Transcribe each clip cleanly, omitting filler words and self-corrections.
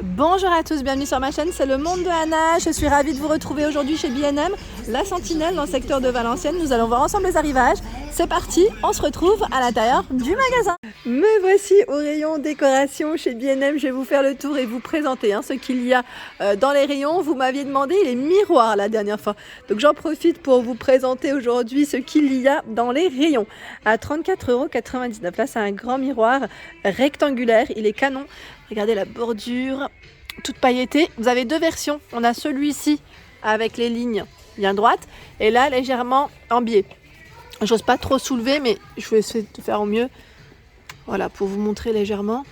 Bonjour à tous, bienvenue sur ma chaîne, c'est le monde de Anna. Je suis ravie de vous retrouver aujourd'hui chez B&M, la Sentinelle dans le secteur de Valenciennes. Nous allons voir ensemble les arrivages. C'est parti, on se retrouve à l'intérieur du magasin. Me voici au rayon décoration chez B&M. Je vais vous faire le tour et vous présenter ce qu'il y a dans les rayons. Vous m'aviez demandé les miroirs la dernière fois. Donc j'en profite pour vous présenter aujourd'hui ce qu'il y a dans les rayons. À 34,99 €. Là c'est un grand miroir rectangulaire, il est canon. Regardez la bordure, toute pailletée. Vous avez deux versions. On a celui-ci avec les lignes bien droites et là légèrement en biais. J'ose pas trop soulever mais je vais essayer de faire au mieux. Voilà, pour vous montrer légèrement.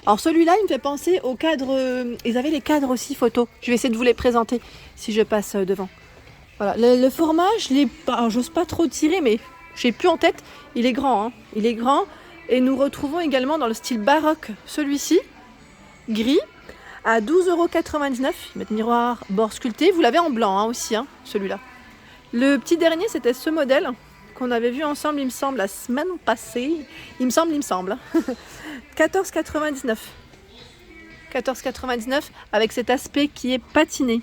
Alors celui-là, il me fait penser au cadre. Ils avaient les cadres aussi photo. Je vais essayer de vous les présenter si je passe devant. Voilà, le format, j'ose pas trop tirer mais j'ai plus en tête. Il est grand, il est grand. Et nous retrouvons également dans le style baroque celui-ci. Gris à 12,99 €. Ils mettent miroir bord sculpté. Vous l'avez en blanc aussi, celui-là. Le petit dernier, c'était ce modèle qu'on avait vu ensemble, il me semble, la semaine passée. Il me semble. 14,99 €. 14,99 € avec cet aspect qui est patiné.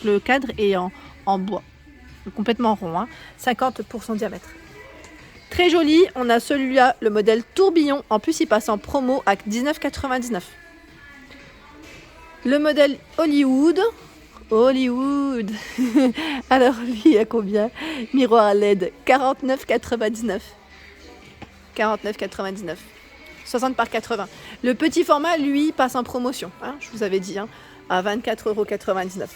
Le cadre est en bois, complètement rond, 50 pour son diamètre. Très joli. On a celui-là, le modèle tourbillon. En plus, il passe en promo à 19,99 €. Le modèle Hollywood. Alors lui, à combien? Miroir LED, 49,99 €. 49,99 €. 60 par 80. Le petit format, lui, passe en promotion. Je vous avais dit, à 24,99 €.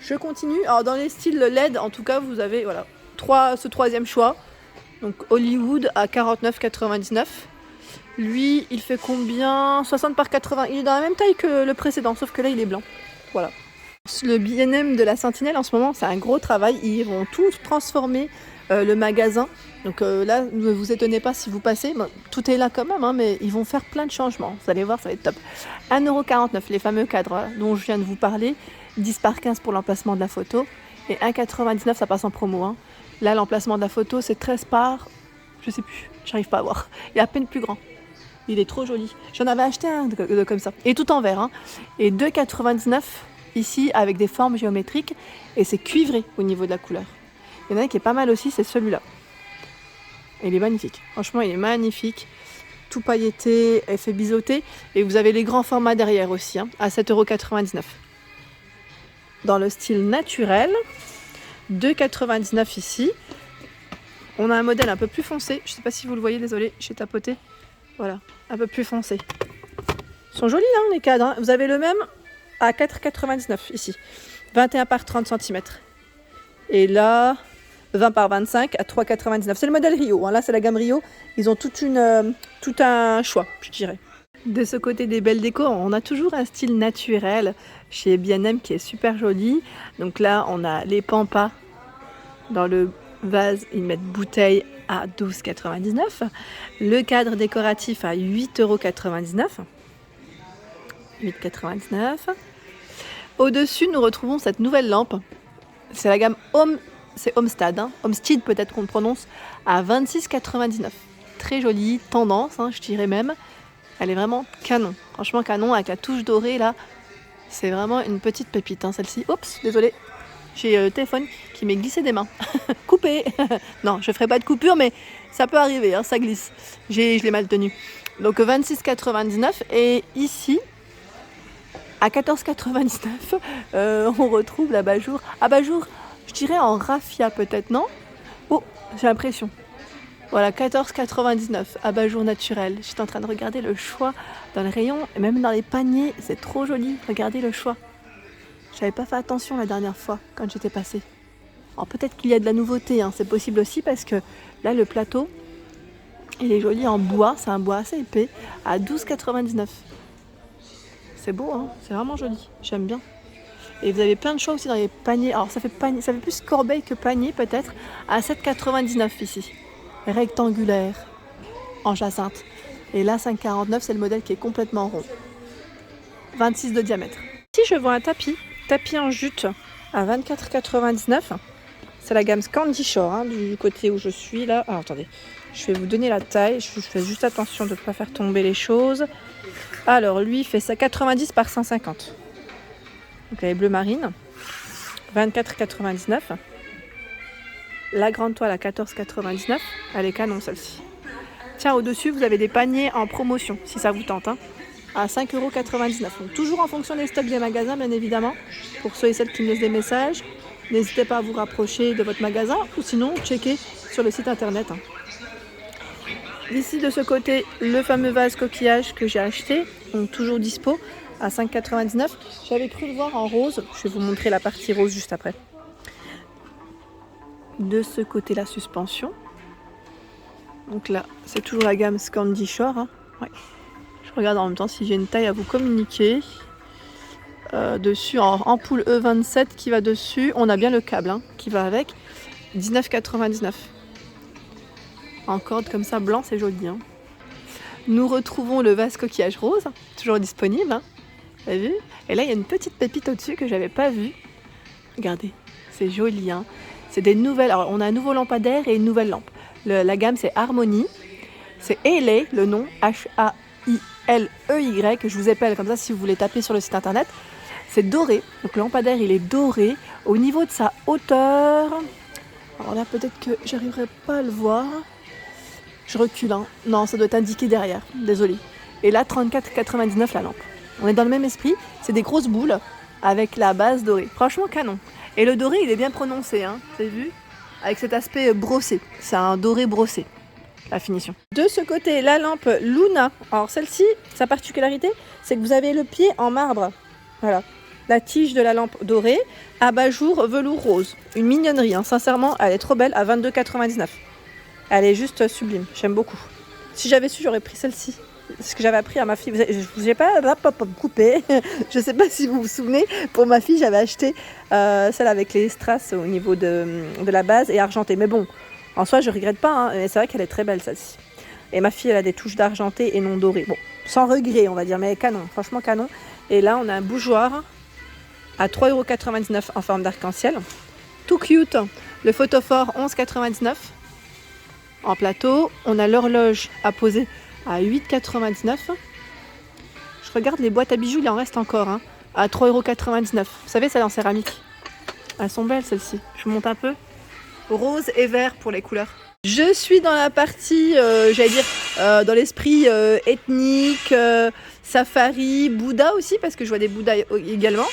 Je continue. Alors dans les styles LED, en tout cas, vous avez ce troisième choix. Donc Hollywood à 49,99 €. Lui, il fait combien? 60 par 80. Il est dans la même taille que le précédent, sauf que là, il est blanc. Voilà. Le B&M de la Sentinelle, en ce moment, c'est un gros travail. Ils vont tout transformer le magasin. Donc là, ne vous étonnez pas si vous passez. Bon, tout est là quand même, mais ils vont faire plein de changements. Vous allez voir, ça va être top. 1,49 €, les fameux cadres dont je viens de vous parler. 10 par 15 pour l'emplacement de la photo. Et 1,99 €, ça passe en promo. Là, l'emplacement de la photo, c'est 13 par... Je sais plus, j'arrive pas à voir. Il est à peine plus grand. Il est trop joli. J'en avais acheté un comme ça. Et tout en vert. Et 2,99 € ici avec des formes géométriques. Et c'est cuivré au niveau de la couleur. Il y en a un qui est pas mal aussi, c'est celui-là. Il est magnifique. Franchement, il est magnifique. Tout pailleté, effet biseauté. Et vous avez les grands formats derrière aussi, à 7,99 €. Dans le style naturel, 2,99 € ici. On a un modèle un peu plus foncé. Je ne sais pas si vous le voyez, désolé, j'ai tapoté. Voilà, un peu plus foncé. Ils sont jolis les cadres. Vous avez le même à 4,99 € ici. 21 par 30 cm. Et là, 20 par 25 à 3,99 €. C'est le modèle Rio. Là, c'est la gamme Rio. Ils ont tout un choix, je dirais. De ce côté des belles décos, on a toujours un style naturel chez B&M qui est super joli. Donc là, on a les pampas dans le vase. Ils mettent bouteille à 12,99 €. Le cadre décoratif à 8,99 €. 8,99 €. Au-dessus, nous retrouvons cette nouvelle lampe. C'est la gamme Homestead. Homestead peut-être qu'on le prononce, à 26,99 €. Très jolie, tendance, je dirais même. Elle est vraiment canon. Franchement canon, avec la touche dorée là. C'est vraiment une petite pépite, celle-ci. Oups, désolé. J'ai le téléphone qui m'est glissé des mains. Coupé. Non, je ne ferai pas de coupure, mais ça peut arriver, ça glisse. Je l'ai mal tenu. Donc 26,99 €. Et ici, à 14,99 €, on retrouve l'abat-jour. Abat-jour, je dirais en raffia peut-être, non? Oh, j'ai l'impression. Voilà, 14,99 €, abat-jour naturel. J'étais en train de regarder le choix dans le rayon, et même dans les paniers, c'est trop joli. Regardez le choix. J'avais pas fait attention la dernière fois quand j'étais passée. Alors peut-être qu'il y a de la nouveauté, c'est possible aussi parce que là le plateau, il est joli en bois, c'est un bois assez épais, à 12,99 €. C'est beau, c'est vraiment joli, j'aime bien. Et vous avez plein de choix aussi dans les paniers. Alors ça fait plus corbeille que panier peut-être, à 7,99 € ici. Rectangulaire, en jacinthe. Et là 5,49 €, c'est le modèle qui est complètement rond. 26 de diamètre. Ici je vois un tapis en jute à 24,99 €. C'est la gamme Candy Shore, du côté où je suis là. Ah, attendez, je vais vous donner la taille. Je fais juste attention de ne pas faire tomber les choses. Alors, lui, il fait ça 90 par 150. Donc, elle est bleu marine. 24,99. La grande toile à 14,99. Elle est canon, celle-ci. Tiens, au-dessus, vous avez des paniers en promotion, si ça vous tente. À 5,99 €. Donc, toujours en fonction des stocks des magasins, bien évidemment. Pour ceux et celles qui me laissent des messages, n'hésitez pas à vous rapprocher de votre magasin ou sinon, checkez sur le site internet. Ici, de ce côté, le fameux vase coquillage que j'ai acheté, donc toujours dispo, à 5,99 €. J'avais cru le voir en rose. Je vais vous montrer la partie rose juste après. De ce côté, la suspension. Donc là, c'est toujours la gamme Scandi Shore. Ouais. Je regarde en même temps si j'ai une taille à vous communiquer. Dessus, en ampoule E27 qui va dessus. On a bien le câble qui va avec. 19,99 €. En corde comme ça, blanc, c'est joli. Nous retrouvons le vase coquillage rose, toujours disponible. Vous avez vu? Et là, il y a une petite pépite au-dessus que j'avais pas vue. Regardez, c'est joli. C'est des nouvelles. Alors, on a un nouveau lampadaire et une nouvelle lampe. La gamme, c'est Harmony. C'est Hailey, le nom, Hailey. Je vous appelle comme ça si vous voulez taper sur le site internet. C'est doré. Donc, le lampadaire, il est doré. Au niveau de sa hauteur, alors là, peut-être que j'arriverai pas à le voir. Je recule. Non, ça doit être indiqué derrière. Désolée. Et là, 34,99 la lampe. On est dans le même esprit. C'est des grosses boules avec la base dorée. Franchement, canon. Et le doré, il est bien prononcé. Vous avez vu? Avec cet aspect brossé. C'est un doré brossé, la finition. De ce côté, la lampe Luna. Alors celle-ci, sa particularité, c'est que vous avez le pied en marbre. Voilà. La tige de la lampe dorée, abat-jour velours rose. Une mignonnerie, sincèrement, elle est trop belle à 22,99 €. Elle est juste sublime, j'aime beaucoup. Si j'avais su, j'aurais pris celle-ci. C'est ce que j'avais appris à ma fille. Je vous ai pas coupé. Je ne sais pas si vous vous souvenez. Pour ma fille, j'avais acheté celle avec les strass au niveau de la base et argentée. Mais bon, en soi, je ne regrette pas. Mais c'est vrai qu'elle est très belle, celle-ci. Et ma fille, elle a des touches d'argenté et non doré. Bon, sans regret, on va dire. Mais canon, franchement canon. Et là, on a un bougeoir à 3,99 € en forme d'arc-en-ciel. Tout cute. Le photophore, 11,99 € en plateau. On a l'horloge à poser à 8,99 €. Je regarde les boîtes à bijoux, il en reste encore à 3,99 €. Vous savez, celles en céramique. Elles sont belles, celles-ci. Je vous monte un peu. Rose et vert pour les couleurs. Je suis dans la partie, dans l'esprit ethnique, safari, Bouddha aussi, parce que je vois des Bouddhas également.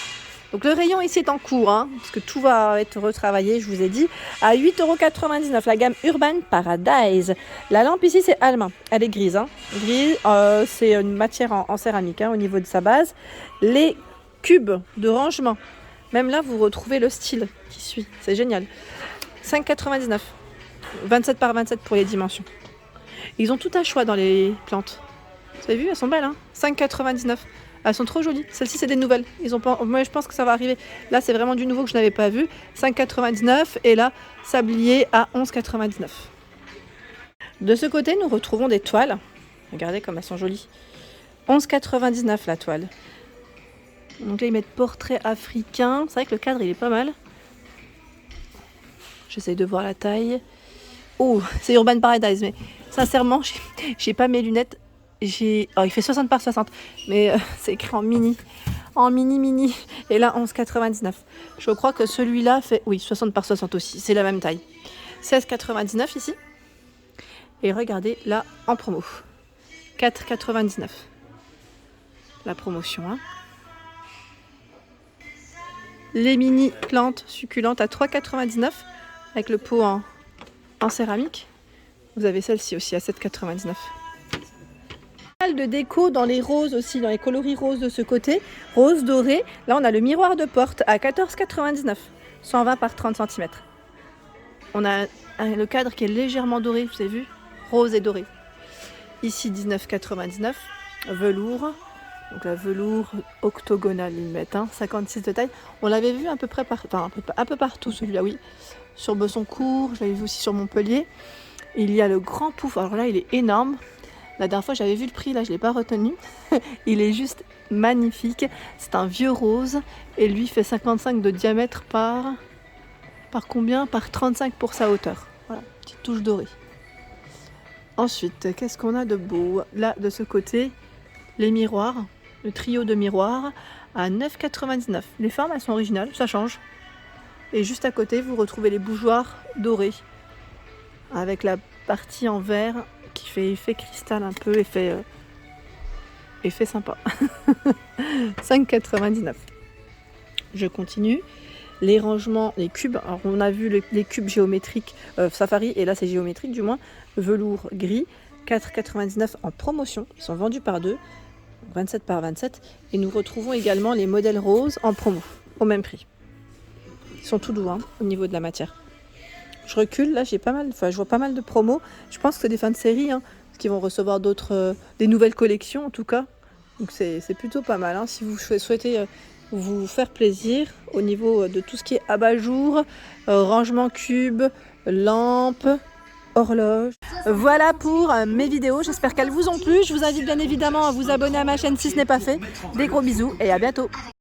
Donc le rayon ici est en cours, parce que tout va être retravaillé, je vous ai dit, à 8,99 €, la gamme Urban Paradise. La lampe ici, c'est allemand, elle est grise. Grise, c'est une matière en céramique au niveau de sa base. Les cubes de rangement, même là, vous retrouvez le style qui suit, c'est génial. 5,99 €, 27 par 27 pour les dimensions. Ils ont tout à choix dans les plantes. Vous avez vu, elles sont belles, 5,99 €. Elles sont trop jolies. Celles-ci, c'est des nouvelles. Moi, je pense que ça va arriver. Là, c'est vraiment du nouveau que je n'avais pas vu. 5,99 € et là, sablier à 11,99 €. De ce côté, nous retrouvons des toiles. Regardez comme elles sont jolies. 11,99 € la toile. Donc là, ils mettent portrait africain. C'est vrai que le cadre, il est pas mal. J'essaye de voir la taille. Oh, c'est Urban Paradise, mais sincèrement, j'ai pas mes lunettes. Il fait 60 par 60, mais c'est écrit en mini. En mini. Et là, 11,99 €. Je crois que celui-là fait, 60 par 60 aussi. C'est la même taille. 16,99 € ici. Et regardez, là, en promo. 4,99 €. La promotion, Les mini plantes succulentes à 3,99 € avec le pot en céramique. Vous avez celle-ci aussi à 7,99 €. De déco dans les roses aussi, dans les coloris roses de ce côté, rose doré. Là, on a le miroir de porte à 14,99 €, 120 par 30 cm. On a le cadre qui est légèrement doré, vous avez vu, rose et doré. Ici, 19,99 €, velours. Donc la velours octogonale, ils mettent 56 de taille. On l'avait vu un peu partout celui-là, oui. Sur Bessoncourt, je l'avais vu aussi sur Montpellier. Il y a le grand pouf, alors là, il est énorme. La dernière fois, j'avais vu le prix, là, je ne l'ai pas retenu. Il est juste magnifique. C'est un vieux rose. Et lui fait 55 de diamètre par combien? Par 35 pour sa hauteur. Voilà, petite touche dorée. Ensuite, qu'est-ce qu'on a de beau? Là, de ce côté, les miroirs, le trio de miroirs à 9,99 €. Les formes, elles sont originales, ça change. Et juste à côté, vous retrouvez les bougeoirs dorés avec la partie en verre qui fait effet cristal, un peu effet sympa. 5,99 €. Je continue. Les rangements, les cubes. Alors on a vu les cubes géométriques Safari, et là c'est géométrique du moins. Velours gris, 4,99 € en promotion. Ils sont vendus par deux, 27 par 27. Et nous retrouvons également les modèles roses en promo, au même prix. Ils sont tout doux hein, au niveau de la matière. Je recule, là je vois pas mal de promos. Je pense que c'est des fins de série, hein, parce qu'ils vont recevoir des nouvelles collections en tout cas. Donc c'est plutôt pas mal. Hein, si vous souhaitez vous faire plaisir au niveau de tout ce qui est abat-jour, rangement cube, lampe, horloge. Voilà pour mes vidéos, j'espère qu'elles vous ont plu. Je vous invite bien évidemment à vous abonner à ma chaîne si ce n'est pas fait. Des gros bisous et à bientôt.